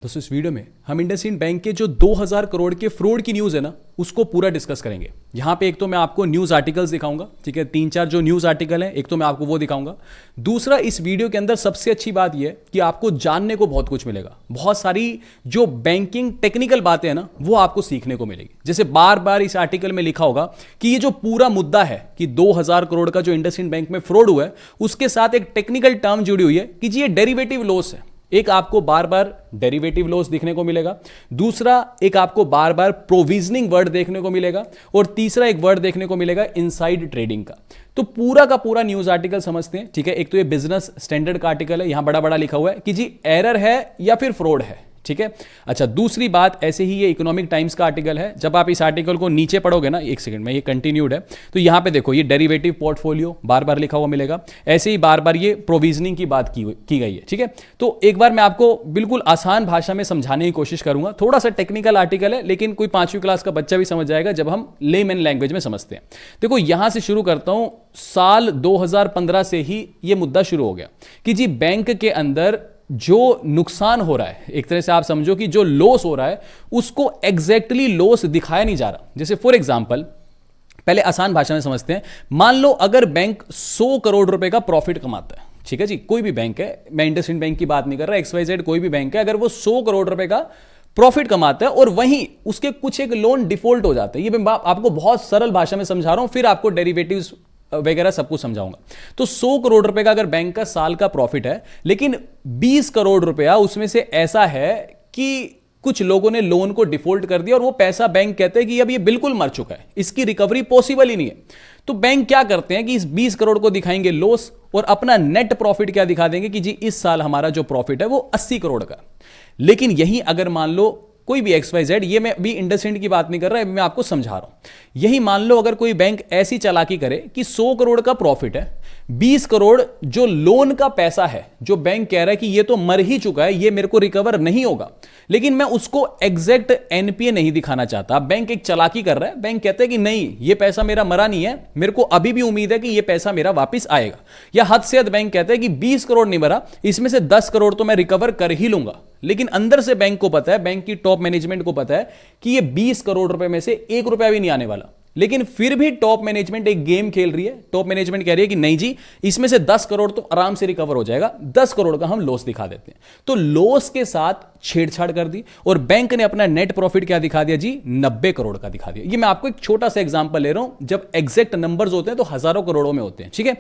दोस्तों इस वीडियो में हम इंडसइंड बैंक के जो 2000 करोड़ के फ्रॉड की न्यूज़ है ना उसको पूरा डिस्कस करेंगे। यहाँ पे एक तो मैं आपको न्यूज़ आर्टिकल्स दिखाऊंगा, ठीक है, 3-4 जो न्यूज़ आर्टिकल है, एक तो मैं आपको वो दिखाऊंगा। दूसरा, इस वीडियो के अंदर सबसे अच्छी बात यह है कि आपको जानने को बहुत कुछ मिलेगा। बहुत सारी जो बैंकिंग टेक्निकल बातें हैं ना वो आपको सीखने को मिलेगी। जैसे बार बार इस आर्टिकल में लिखा होगा कि ये जो पूरा मुद्दा है कि 2000 करोड़ का जो इंडसइंड बैंक में फ्रॉड हुआ है उसके साथ एक टेक्निकल टर्म जुड़ी हुई है कि जी ये डेरिवेटिव लॉस है। एक आपको बार बार डेरिवेटिव लॉस दिखने को मिलेगा, दूसरा एक आपको बार बार प्रोविजनिंग वर्ड देखने को मिलेगा, और तीसरा एक वर्ड देखने को मिलेगा इनसाइड ट्रेडिंग का। तो पूरा का पूरा न्यूज आर्टिकल समझते हैं, ठीक है। एक तो ये बिजनेस स्टैंडर्ड का आर्टिकल है, यहां बड़ा बड़ा लिखा हुआ है कि जी एरर है या फिर फ्रॉड है, ठीक है। अच्छा, दूसरी बात, ऐसे ही ये इकोनॉमिक टाइम्स का आर्टिकल है। जब आप इस आर्टिकल को नीचे पढ़ोगे ना, एक सेकंड में, ये कंटिन्यूड है, तो यहां पे देखो ये डेरिवेटिव पोर्टफोलियो बार बार लिखा हुआ मिलेगा। ऐसे ही बार बार ये प्रोविजनिंग की बात की गई है, ठीक है। तो एक बार मैं आपको बिल्कुल आसान भाषा में समझाने की कोशिश करूंगा। थोड़ा सा टेक्निकल आर्टिकल है लेकिन कोई 5वीं क्लास का बच्चा भी समझ जाएगा जब हम लेमैन लैंग्वेज में समझते हैं। देखो यहां से शुरू करता हूं। साल 2015 से ही ये मुद्दा शुरू हो गया कि जी बैंक के अंदर जो नुकसान हो रहा है, एक तरह से आप समझो कि जो लॉस हो रहा है उसको एग्जैक्टली लॉस दिखाया नहीं जा रहा। जैसे फॉर एग्जांपल, पहले आसान भाषा में समझते हैं। मान लो अगर बैंक 100 करोड़ रुपए का प्रॉफिट कमाता है, ठीक है जी, कोई भी बैंक है, मैं इंडसइंड बैंक की बात नहीं कर रहा, XYZ कोई भी बैंक है, अगर वो 100 करोड़ रुपए का प्रॉफिट कमाता है और वहीं उसके कुछ एक लोन डिफॉल्ट हो जाते हैं, ये मैं आपको बहुत सरल भाषा में समझा रहा हूं, फिर आपको डेरिवेटिव्स वगैरह सब कुछ समझाऊंगा। तो 100 करोड़ रुपए का अगर बैंक का साल का प्रॉफिट है, लेकिन 20 करोड़ रुपया उसमें से ऐसा है कि कुछ लोगों ने लोन को डिफॉल्ट कर दिया और वो पैसा बैंक कहते हैं कि अब ये बिल्कुल मर चुका है, इसकी रिकवरी पॉसिबल ही नहीं है। तो बैंक क्या करते हैं कि इस 20 करोड़ को दिखाएंगे लॉस और अपना नेट प्रॉफिट क्या दिखा देंगे कि जी इस साल हमारा जो प्रॉफिट है वो 80 करोड़ का। लेकिन यही अगर मान लो कोई भी XYZ, ये मैं अभी इंडसइंड की बात नहीं कर रहा, मैं आपको समझा रहा हूं। यही मान लो अगर कोई बैंक ऐसी चालाकी करे कि 100 करोड़ का प्रॉफिट है, 20 करोड़ जो लोन का पैसा है, जो बैंक कह रहा है कि ये तो मर ही चुका है, ये मेरे को रिकवर नहीं होगा, लेकिन मैं उसको एग्जैक्ट NPA नहीं दिखाना चाहता। बैंक एक चालाकी कर रहा है, बैंक कहता है कि नहीं ये पैसा मेरा मरा नहीं है, मेरे को अभी भी उम्मीद है कि ये पैसा मेरा वापस आएगा। या हद से हद बैंक कहता है कि 20 करोड़ नहीं मरा, इसमें से 10 करोड़ तो मैं रिकवर कर ही लूंगा। लेकिन अंदर से बैंक को पता है, बैंक की टॉप मैनेजमेंट को पता है कि ये 20 करोड़ रुपए में से 1 रुपया भी नहीं आने वाला। लेकिन फिर भी टॉप मैनेजमेंट एक गेम खेल रही है। टॉप मैनेजमेंट कह रही है कि नहीं जी इसमें से 10 करोड़ तो आराम से रिकवर हो जाएगा, 10 करोड़ का हम लॉस दिखा देते हैं। तो लॉस के साथ छेड़छाड़ कर दी और बैंक ने अपना नेट प्रॉफिट क्या दिखा दिया जी, 90 करोड़ का दिखा दिया। ये मैं आपको एक छोटा सा एग्जांपल ले रहा हूं, जब एग्जैक्ट नंबर्स होते हैं तो हजारों करोड़ों में होते हैं, ठीक है।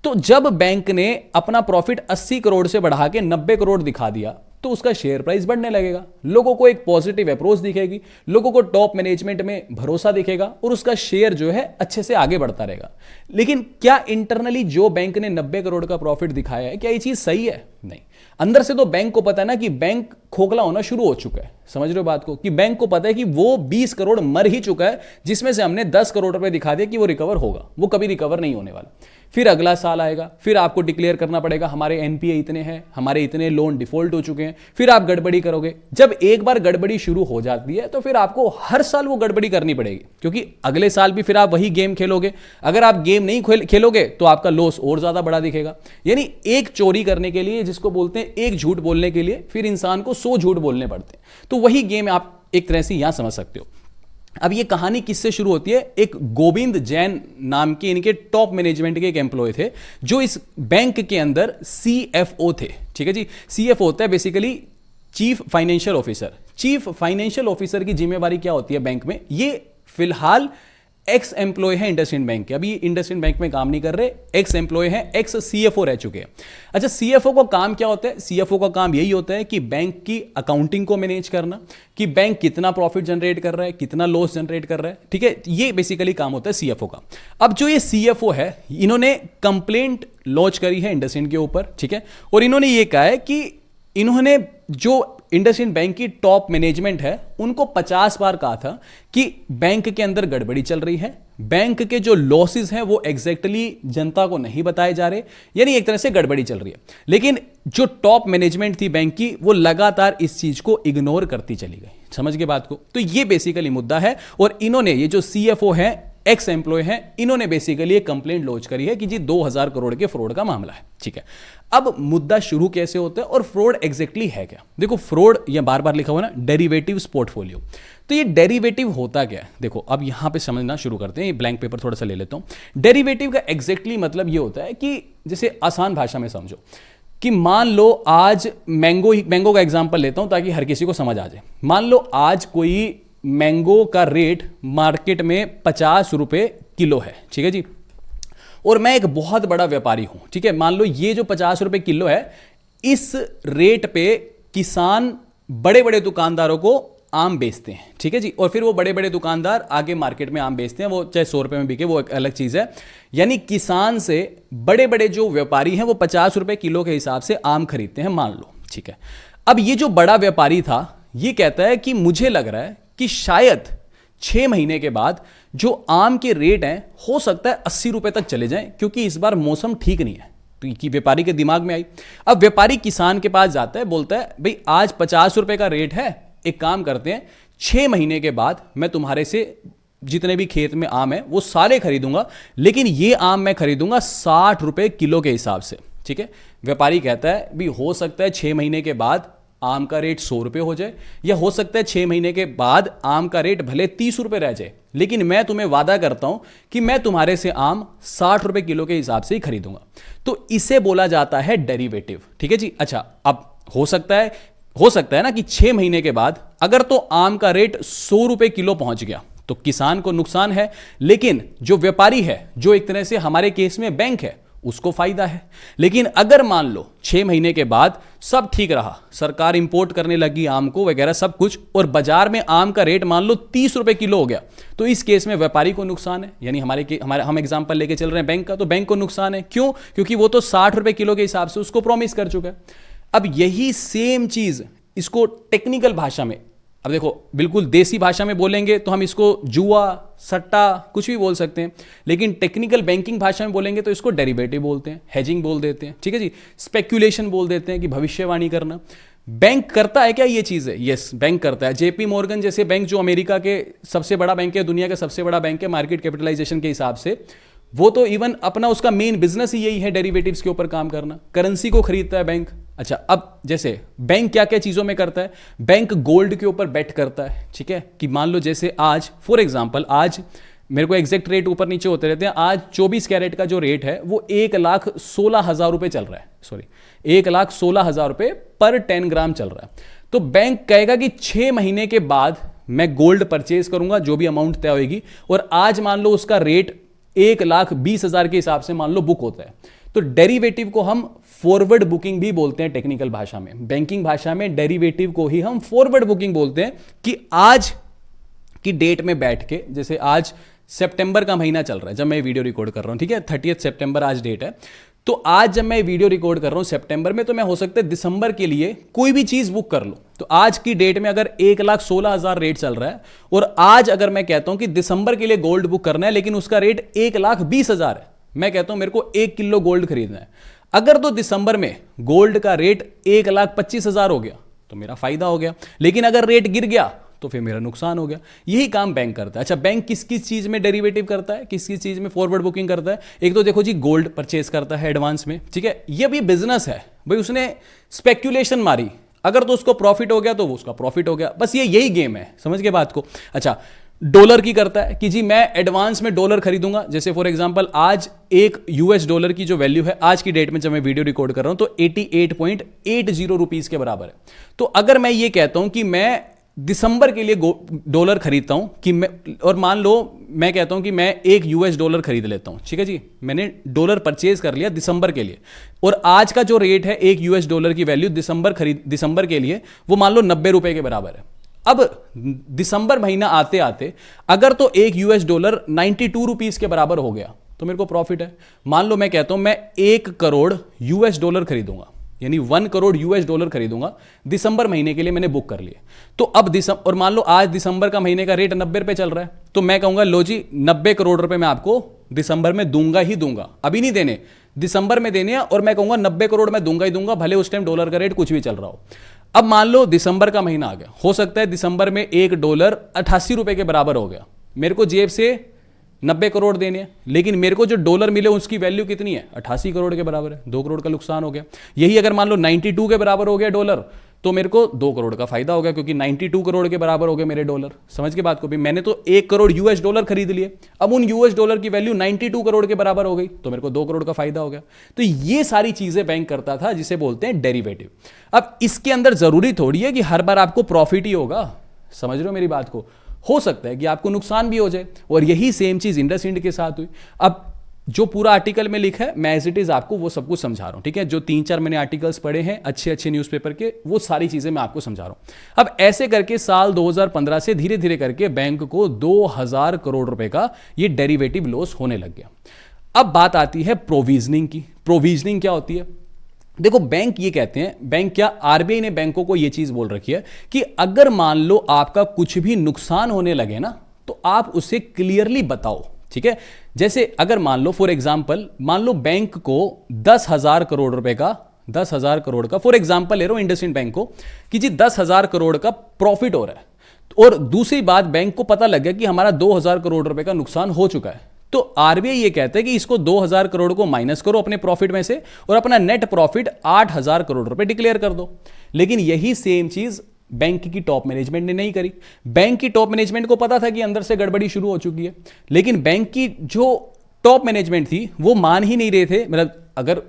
तो जब बैंक ने अपना प्रॉफिट 80 करोड़ से बढ़ा के 90 करोड़ दिखा दिया तो उसका शेयर प्राइस बढ़ने लगेगा, लोगों को एक पॉजिटिव अप्रोच दिखेगी, लोगों को टॉप मैनेजमेंट में भरोसा दिखेगा और उसका शेयर जो है अच्छे से आगे बढ़ता रहेगा। लेकिन क्या इंटरनली जो बैंक ने 90 करोड़ का प्रॉफिट दिखाया है, क्या ये चीज सही है? नहीं। अंदर से तो बैंक को पता है ना कि बैंक खोखला होना शुरू हो चुका है। समझ रहे हो बात को, कि बैंक को पता है कि वो 20 करोड़ मर ही चुका है, जिसमें से हमने 10 करोड़ रुपए दिखा दिया कि वो रिकवर होगा, वो कभी रिकवर नहीं होने वाला। फिर अगला साल आएगा, फिर आपको डिक्लेयर करना पड़ेगा हमारे NPA इतने हैं, हमारे इतने लोन डिफॉल्ट हो चुके हैं, फिर आप गड़बड़ी करोगे। जब एक बार गड़बड़ी शुरू हो जाती है तो फिर आपको हर साल वो गड़बड़ी करनी पड़ेगी, क्योंकि अगले साल भी फिर आप वही गेम खेलोगे। अगर आप गेम नहीं खेलोगे तो आपका लॉस और ज्यादा बड़ा दिखेगा। यानी एक चोरी करने के लिए, जिसको बोलते हैं एक झूठ बोलने के लिए, फिर इंसान को 100 झूठ बोलने पड़ते हैं। तो वही गेम आप एक तरह से यहां समझ सकते हो। अब ये कहानी किससे शुरू होती है? एक गोविंद जैन नाम के इनके टॉप मैनेजमेंट के एक एम्प्लॉय थे जो इस बैंक के अंदर CFO थे, ठीक है जी। CFO होता है basically chief financial officer. Chief financial officer की जिम्मेवारी क्या होती है बैंक में? ये फिलहाल एक्स एम्प्लॉय है इंडसइंड बैंक के, अभी इंडसइंड बैंक में काम नहीं कर रहे, एक्स एम्प्लॉय है, एक्स CFO रह चुके हैं। अच्छा, CFO का काम क्या होता है? CFO का काम यही होता है कि बैंक की अकाउंटिंग को मैनेज करना, कि बैंक कितना प्रॉफिट जनरेट कर रहा है, कितना लॉस जनरेट कर रहा है, ठीक है। ये बेसिकली काम होता है CFO का। अब जो ये CFO है, इन्होंने कंप्लेंट लॉन्च करी है इंडसइंड के ऊपर, ठीक है, और इन्होंने ये कहा है कि इन्होंने जो इंडसइंड बैंक की टॉप मैनेजमेंट है उनको 50 बार कहा था कि बैंक के अंदर गड़बड़ी चल रही है, बैंक के जो लॉसेस हैं वो एग्जैक्टली जनता को नहीं बताए जा रहे, यानी एक तरह से गड़बड़ी चल रही है। लेकिन जो टॉप मैनेजमेंट थी बैंक की वो लगातार इस चीज को इग्नोर करती चली गई। समझ गए बात को? तो ये बेसिकली मुद्दा है। और इन्होंने, ये जो CFO है, एक्स एम्प्लॉय हैं, इन्होंने बेसिकली एक कंप्लेंट लॉन्च करी है कि जी 2000 करोड़ के फ्रॉड का मामला है। ठीक है, अब मुद्दा शुरू कैसे होता है और फ्रॉड एग्जैक्टली है क्या? देखो फ्रॉड, ये बार बार लिखा हुआ ना, डेरिवेटिव्स पोर्टफोलियो। तो ये डेरिवेटिव होता क्या है? देखो अब यहां पे समझना शुरू करते हैं, ये ब्लैंक पेपर थोड़ा सा ले लेता हूं। डेरिवेटिव का एग्जैक्टली मतलब ये होता है कि जैसे आसान भाषा में समझो कि मान लो आज मैंगो का एग्जांपल लेता हूं ताकि हर किसी को समझ आ जाए। मान लो आज कोई मैंगो का रेट मार्केट में 50 रुपए किलो है, ठीक है जी, और मैं एक बहुत बड़ा व्यापारी हूं, ठीक है। मान लो ये जो 50 रुपए किलो है, इस रेट पे किसान बड़े बड़े दुकानदारों को आम बेचते हैं, ठीक है जी, और फिर वो बड़े बड़े दुकानदार आगे मार्केट में आम बेचते हैं, वो चाहे 100 रुपए में बिके, वो एक अलग चीज है। यानी किसान से बड़े बड़े जो व्यापारी हैं वो 50 रुपए किलो के हिसाब से आम खरीदते हैं, मान लो, ठीक है। अब ये जो बड़ा व्यापारी था, ये कहता है कि मुझे लग रहा है कि शायद 6 महीने के बाद जो आम के रेट हैं हो सकता है 80 रुपए तक चले जाएं, क्योंकि इस बार मौसम ठीक नहीं है। तो कि व्यापारी के दिमाग में आई। अब व्यापारी किसान के पास जाता है, बोलता है भाई आज 50 रुपए का रेट है, एक काम करते हैं 6 महीने के बाद मैं तुम्हारे से जितने भी खेत में आम है वो सारे खरीदूंगा, लेकिन ये आम मैं खरीदूंगा 60 रुपए किलो के हिसाब से, ठीक है। व्यापारी कहता है भी हो सकता है 6 महीने के बाद आम का रेट 100 रुपए हो जाए, या हो सकता है 6 महीने के बाद आम का रेट भले 30 रुपए रह जाए, लेकिन मैं तुम्हें वादा करता हूं कि मैं तुम्हारे से आम 60 रुपए किलो के हिसाब से ही खरीदूंगा। तो इसे बोला जाता है डेरिवेटिव, ठीक है जी। अच्छा, अब हो सकता है ना कि 6 महीने के बाद अगर तो आम का रेट 100 रुपए किलो पहुंच गया तो किसान को नुकसान है, लेकिन जो व्यापारी है, जो एक तरह से हमारे केस में बैंक है, उसको फायदा है। लेकिन अगर मान लो 6 महीने के बाद सब ठीक रहा, सरकार इंपोर्ट करने लगी आम को वगैरह सब कुछ, और बाजार में आम का रेट मान लो 30 रुपए किलो हो गया, तो इस केस में व्यापारी को नुकसान है। यानी हम एग्जांपल लेके चल रहे हैं बैंक का, तो बैंक को नुकसान है। क्यों? क्योंकि वो तो 60 रुपए किलो के हिसाब से उसको प्रॉमिस कर चुका है। अब यही सेम चीज इसको टेक्निकल भाषा में, अब देखो बिल्कुल देसी भाषा में बोलेंगे तो हम इसको जुआ, सट्टा कुछ भी बोल सकते हैं, लेकिन टेक्निकल बैंकिंग भाषा में बोलेंगे तो इसको डेरिवेटिव बोलते हैं, हेजिंग बोल देते हैं, ठीक है जी, स्पेक्यूलेशन बोल देते हैं कि भविष्यवाणी करना। बैंक करता है क्या ये चीज़ है? यस, बैंक करता है। जेपी मॉर्गन जैसे बैंक जो अमेरिका के सबसे बड़ा बैंक है, दुनिया का सबसे बड़ा बैंक है मार्केट कैपिटलाइजेशन के हिसाब से, वो तो इवन अपना उसका मेन बिजनेस ही यही है डेरिवेटिव्स के ऊपर काम करना, करेंसी को खरीदता है बैंक। अच्छा, अब जैसे बैंक क्या क्या चीज़ों में करता है, बैंक गोल्ड के ऊपर बेट करता है, ठीक है, कि मान लो जैसे आज फॉर एग्जांपल, आज मेरे को एग्जैक्ट रेट ऊपर नीचे होते रहते हैं, आज 24 कैरेट का जो रेट है वो 1,16,000 रुपये चल रहा है, सॉरी 1,16,000 रुपये पर 10 ग्राम चल रहा है। तो बैंक कहेगा कि 6 महीने के बाद मैं गोल्ड परचेज करूंगा, जो भी अमाउंट तय होगी, और आज मान लो उसका रेट 1,20,000 के हिसाब से मान लो बुक होता है। तो डेरिवेटिव को हम फॉरवर्ड बुकिंग भी बोलते हैं टेक्निकल भाषा में, बैंकिंग भाषा में डेरिवेटिव को ही हम फॉरवर्ड बुकिंग बोलते हैं, कि आज की डेट में बैठ के, जैसे आज सितंबर का महीना चल रहा है जब मैं वीडियो रिकॉर्ड कर रहा हूं, ठीक है, 30 सितंबर आज डेट है, तो आज जब मैं वीडियो रिकॉर्ड कर रहा हूं सितंबर में, तो मैं हो सकता है दिसंबर के लिए कोई भी चीज बुक कर लूं। तो आज की डेट में अगर 1,16,000 रेट चल रहा है, और आज अगर मैं कहता हूं कि दिसंबर के लिए गोल्ड बुक करना है, लेकिन उसका रेट 1,20,000 है, मैं कहता हूं मेरे को 1 किलो गोल्ड खरीदना है, अगर तो दिसंबर में गोल्ड का रेट 1,25,000 हो गया तो मेरा फायदा हो गया, लेकिन अगर रेट गिर गया तो फिर मेरा नुकसान हो गया। यही काम बैंक करता है। अच्छा, बैंक किस किस चीज में डेरिवेटिव करता है, किस किस चीज में फॉरवर्ड बुकिंग करता है? एक तो देखो जी, गोल्ड परचेज करता है एडवांस में, ठीक है, ये भी बिजनेस है भाई, उसने स्पेक्यूलेशन मारी, अगर तो उसको प्रॉफिट हो गया तो वो उसका प्रॉफिट हो गया, बस ये यही गेम है, समझ के बात को। अच्छा, डॉलर की करता है कि जी मैं एडवांस में डॉलर खरीदूंगा, जैसे फॉर एग्जांपल आज एक यूएस डॉलर की जो वैल्यू है आज की डेट में जब मैं वीडियो रिकॉर्ड कर रहा हूं तो 88.80 रुपीस के बराबर है। तो अगर मैं ये कहता हूं कि मैं दिसंबर के लिए डॉलर खरीदता हूं कि मैं, और मान लो मैं कहता हूं कि मैं एक यूएस डॉलर खरीद लेता हूं, ठीक है जी, मैंने डॉलर परचेज कर लिया दिसंबर के लिए, और आज का जो रेट है एक यूएस डॉलर की वैल्यू दिसंबर के लिए वो मान लो 90 रुपए के बराबर है। अब दिसंबर महीना आते आते अगर तो एक यूएस डॉलर 92 रुपीस के बराबर हो गया तो मेरे को प्रॉफिट है। मान लो मैं कहता हूं मैं 1 करोड़ यूएस डॉलर खरीदूंगा, यानी 1 करोड़ यूएस डॉलर खरीदूंगा, दिसंबर महीने के लिए मैंने बुक कर लिए। तो अब और मान लो आज दिसंबर का महीने का रेट 90 रुपए चल रहा है, तो मैं कहूंगा लो जी 90 करोड़ रुपए मैं आपको दिसंबर में दूंगा ही दूंगा, अभी नहीं देने, दिसंबर में देने हैं, और मैं कहूंगा 90 करोड़ मैं दूंगा ही दूंगा, भले उस टाइम डॉलर का रेट कुछ भी चल रहा हो। अब मान लो दिसंबर का महीना आ गया, हो सकता है दिसंबर में 1 डॉलर 88 रुपए के बराबर हो गया, मेरे को जेब से 90 करोड़ देने हैं, लेकिन मेरे को जो डॉलर मिले उसकी वैल्यू कितनी है, 88 करोड़ के बराबर है, 2 करोड़ का नुकसान हो गया। यही अगर मान लो 92 के बराबर हो गया डॉलर, तो मेरे को 2 करोड़ का फायदा हो गया, क्योंकि 92 करोड़ के बराबर हो गए मेरे डॉलर। समझ के बात को भी, मैंने तो 1 करोड़ यूएस डॉलर खरीद लिए, अब उन यूएस डॉलर की वैल्यू 92 करोड़ के बराबर हो गई, तो मेरे को 2 करोड़ का फायदा हो गया। तो ये सारी चीजें बैंक करता था, जिसे बोलते हैं डेरिवेटिव। अब इसके अंदर जरूरी थोड़ी है कि हर बार आपको प्रॉफिट ही होगा, समझ रहे हो मेरी बात को, हो सकता है कि आपको नुकसान भी हो जाए। और यही सेम चीज इंडसइंड के साथ हुई। अब जो पूरा आर्टिकल में लिखा है, मैं एज इट इज आपको वो सब कुछ समझा रहा हूं, ठीक है। जो 3-4 मैंने आर्टिकल्स पढ़े हैं अच्छे अच्छे न्यूज़पेपर के, वो सारी चीजें मैं आपको समझा रहा हूं। अब ऐसे करके साल 2015 से धीरे धीरे करके बैंक को 2000 करोड़ रुपए का ये डेरिवेटिव लॉस होने लग गया। अब बात आती है प्रोविजनिंग की। प्रोविजनिंग क्या होती है? देखो, बैंक ये कहते हैं, बैंक क्या, आरबीआई ने बैंकों को ये चीज बोल रखी है कि अगर मान लो आपका कुछ भी नुकसान होने लगे ना, तो आप उसे क्लियरली बताओ, ठीक है। जैसे अगर मान लो फॉर एग्जांपल, मान लो बैंक को 10,000 करोड़ रुपए का, 10,000 करोड़ का फॉर एग्जांपल ले रहा हूं इंडसइंड बैंक को, कि जी 10,000 करोड़ का प्रॉफिट हो रहा है, और दूसरी बात बैंक को पता लग गया कि हमारा 2,000 करोड़ रुपए का नुकसान हो चुका है, तो आरबीआई ये कहता है कि इसको 2,000 करोड़ को माइनस करो अपने प्रॉफिट में से, और अपना नेट प्रॉफिट 8,000 करोड़ रुपए डिक्लेयर कर दो। लेकिन यही सेम चीज बैंक की टॉप मैनेजमेंट ने नहीं करी। बैंक की टॉप मैनेजमेंट को पता था कि अंदर से गड़बड़ी शुरू हो चुकी है, लेकिन बैंक की जो टॉप मैनेजमेंट थी वो मान ही नहीं रहे थे। मतलब अगर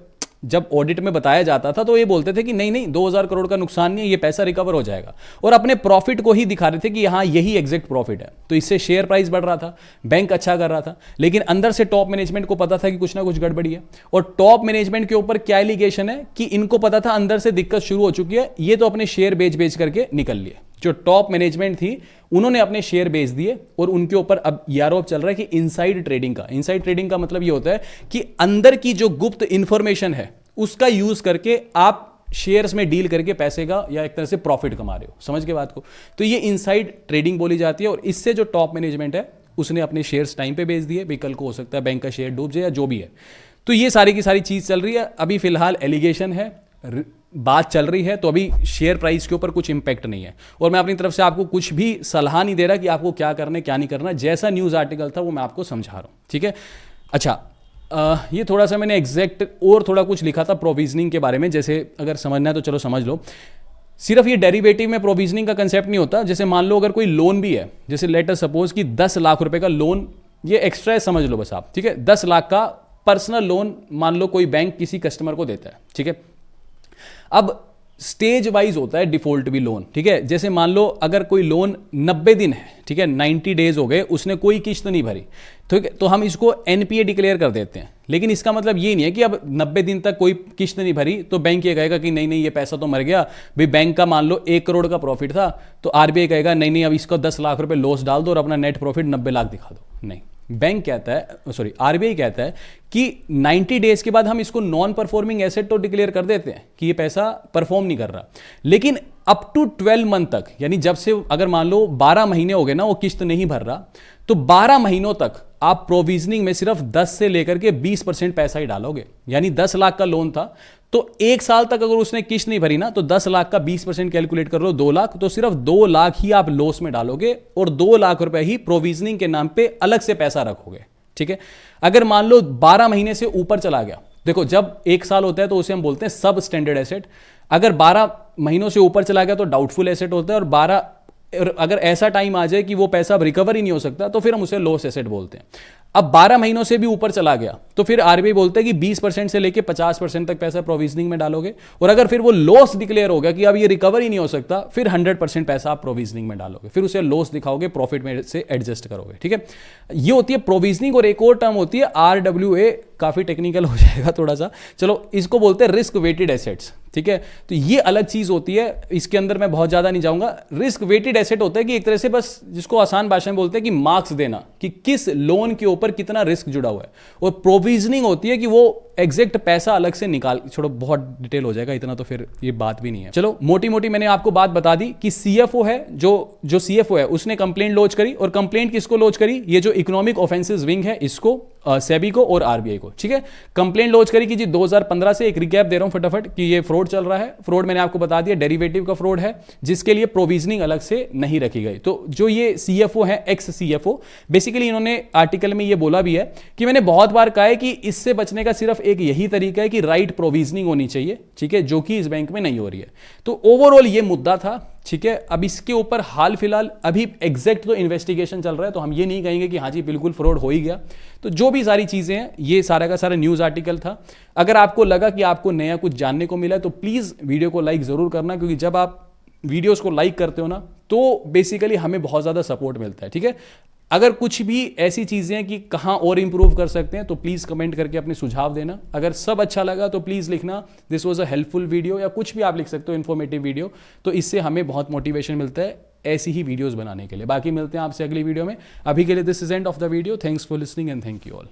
जब ऑडिट में बताया जाता था तो ये बोलते थे कि नहीं नहीं 2,000 करोड़ का नुकसान नहीं है, ये पैसा रिकवर हो जाएगा, और अपने प्रॉफिट को ही दिखा रहे थे कि हाँ यही एग्जैक्ट प्रॉफिट है। तो इससे शेयर प्राइस बढ़ रहा था, बैंक अच्छा कर रहा था, लेकिन अंदर से टॉप मैनेजमेंट को पता था कि कुछ ना कुछ गड़बड़ी है। और टॉप मैनेजमेंट के ऊपर क्या एलिगेशन है कि इनको पता था अंदर से दिक्कत शुरू हो चुकी है, ये तो अपने शेयर बेच बेच करके निकल लिए। जो टॉप मैनेजमेंट थी उन्होंने अपने शेयर बेच दिए, और उनके ऊपर अब ये आरोप चल रहा है कि इनसाइड ट्रेडिंग का। इनसाइड ट्रेडिंग का मतलब ये होता है कि अंदर की जो गुप्त इंफॉर्मेशन है उसका यूज करके आप शेयर्स में डील करके पैसे का या एक तरह से प्रॉफिट कमा रहे हो। समझ के बात को, तो ये इनसाइड ट्रेडिंग बोली जाती है। और इससे जो टॉप मैनेजमेंट है उसने अपने शेयर्स टाइम पे बेच दिए, भाई कल को हो सकता है बैंक का शेयर डूब जाए या जो भी है। तो ये सारी की सारी चीज चल रही है। अभी फिलहाल एलिगेशन है, बात चल रही है, तो अभी शेयर प्राइस के ऊपर कुछ इंपैक्ट नहीं है। और मैं अपनी तरफ से आपको कुछ भी सलाह नहीं दे रहा कि आपको क्या करना है क्या नहीं करना। जैसा न्यूज आर्टिकल था वो मैं आपको समझा रहा हूं, ठीक है। अच्छा, ये थोड़ा सा मैंने एग्जैक्ट और थोड़ा कुछ लिखा था प्रोविजनिंग के बारे में, जैसे अगर समझना है तो चलो समझ लो। सिर्फ ये डेरिवेटिव में प्रोविजनिंग का कंसेप्ट नहीं होता। जैसे मान लो अगर कोई लोन भी है, जैसे लेट अस सपोज कि 10 लाख रुपए का लोन, ये एक्स्ट्रा है समझ लो बस आप, ठीक है। 10 लाख का पर्सनल लोन मान लो कोई बैंक किसी कस्टमर को देता है, ठीक है। अब स्टेज वाइज होता है डिफॉल्ट भी लोन, ठीक है। जैसे मान लो अगर कोई लोन 90 दिन है, ठीक है, 90 डेज हो गए, उसने कोई किस्त नहीं भरी, ठीक है, तो हम इसको एनपीए डिक्लेयर कर देते हैं। लेकिन इसका मतलब ये नहीं है कि अब 90 दिन तक कोई किस्त नहीं भरी तो बैंक ये कहेगा कि नहीं नहीं ये पैसा तो मर गया। भाई बैंक का मान लो 1 करोड़ का प्रॉफिट था, तो आरबीआई कहेगा नहीं नहीं अब इसको 10 लाख रुपए लॉस डाल दो और अपना नेट प्रॉफिट 90 लाख दिखा दो। नहीं, बैंक कहता है, सॉरी आरबीआई कहता है कि 90 डेज के बाद हम इसको नॉन परफॉर्मिंग एसेट तो डिक्लेयर कर देते हैं कि ये पैसा परफॉर्म नहीं कर रहा, लेकिन अप टू 12 मंथ तक, यानी जब से अगर मान लो 12 महीने हो गए ना वो किस्त नहीं भर रहा, तो 12 महीनों तक आप प्रोविजनिंग में सिर्फ 10 से लेकर के 20% पैसा ही डालोगे। यानी 10 लाख का लोन था तो 1 साल तक अगर उसने किस्त नहीं भरी ना, तो 10 लाख का 20% कैलकुलेट कर लो 2 लाख, तो सिर्फ 2 लाख ही आप लॉस में डालोगे और 2 लाख रुपए ही प्रोविजनिंग के नाम पे अलग से पैसा रखोगे, ठीक है। अगर मान लो 12 महीने से ऊपर चला गया, देखो जब 1 साल होता है तो उसे हम बोलते हैं सब स्टैंडर्ड एसेट, अगर 12 महीनों से ऊपर चला गया तो डाउटफुल एसेट होता है, और अगर ऐसा टाइम आ जाए कि वो पैसा रिकवर ही नहीं हो सकता तो फिर हम उसे लॉस एसेट बोलते हैं। अब 12 महीनों से भी ऊपर चला गया तो फिर आरबीआई बोलते हैं कि 20% से लेके 50% तक पैसा प्रोविजनिंग में डालोगे, और अगर फिर वो लॉस डिक्लेयर हो गया कि अब ये रिकवर ही नहीं हो सकता, फिर 100% पैसा आप प्रोविजनिंग में डालोगे, फिर उसे लॉस दिखाओगे, प्रॉफिट में से एडजस्ट करोगे, ठीक है। ये होती है प्रोविजनिंग। और एक और टर्म होती है RWA, काफी टेक्निकल हो जाएगा थोड़ा सा, चलो इसको बोलते हैं रिस्क वेटेड एसेट्स, ठीक है। तो ये अलग चीज होती है, इसके अंदर मैं बहुत ज्यादा नहीं जाऊंगा। रिस्क वेटेड एसेट होता है कि एक तरह से बस जिसको आसान भाषा में बोलते हैं कि मार्क्स देना कि किस लोन के ऊपर कितना रिस्क जुड़ा हुआ है, और प्रोविजनिंग होती है कि वो एग्जैक्ट पैसा अलग से निकाल, छोड़ो बहुत डिटेल हो जाएगा, इतना तो फिर ये बात भी नहीं है। चलो मोटी मोटी मैंने आपको बात बता दी कि सीएफओ है, जो सीएफओ है उसने कंप्लेंट लॉन्च करी, और कंप्लेंट किसको लॉन्च करी, ये जो इकोनॉमिक ऑफेंसेस विंग है इसको, सेबी को और आरबीआई को, ठीक है। कंप्लेंट लॉन्च करी कि जी 2015 से, एक रिकैप दे रहा हूं फटाफट कि ये फ्रॉड चल रहा है। फ्रॉड मैंने आपको बता दिया डेरिवेटिव का फ्रॉड है, जिसके लिए प्रोविजनिंग अलग से नहीं रखी गई। तो जो ये सीएफओ है, एक्स सीएफओ, बेसिकली इन्होंने आर्टिकल में ये बोला भी है कि मैंने बहुत बार कहा है कि इससे बचने का सिर्फ एक यही तरीका है कि राइट प्रोविजनिंग होनी चाहिए, ठीक है, जो कि इस बैंक में नहीं हो रही है। तो ओवरऑल ये मुद्दा था, ठीक है। अब इसके ऊपर हाल फिलहाल अभी एग्जैक्ट तो इन्वेस्टिगेशन चल रहा है, तो हम ये नहीं कहेंगे कि हाँ जी बिल्कुल फ्रॉड हो ही गया। तो जो भी सारी चीजें हैं, ये सारा का सारा न्यूज आर्टिकल था। अगर आपको लगा कि आपको नया कुछ जानने को मिला तो प्लीज वीडियो को लाइक जरूर करना, क्योंकि जब आप वीडियोस को लाइक करते हो ना तो बेसिकली हमें बहुत ज्यादा सपोर्ट मिलता है, ठीक है। अगर कुछ भी ऐसी चीजें हैं कि कहां और इंप्रूव कर सकते हैं तो प्लीज कमेंट करके अपने सुझाव देना। अगर सब अच्छा लगा तो प्लीज लिखना this was a helpful video, या कुछ भी आप लिख सकते हो, इन्फॉर्मेटिव वीडियो। तो इससे हमें बहुत मोटिवेशन मिलता है ऐसी ही वीडियोस बनाने के लिए। बाकी मिलते हैं आपसे अगली वीडियो में। अभी के लिए this is end of the video. Thanks for listening and thank you all.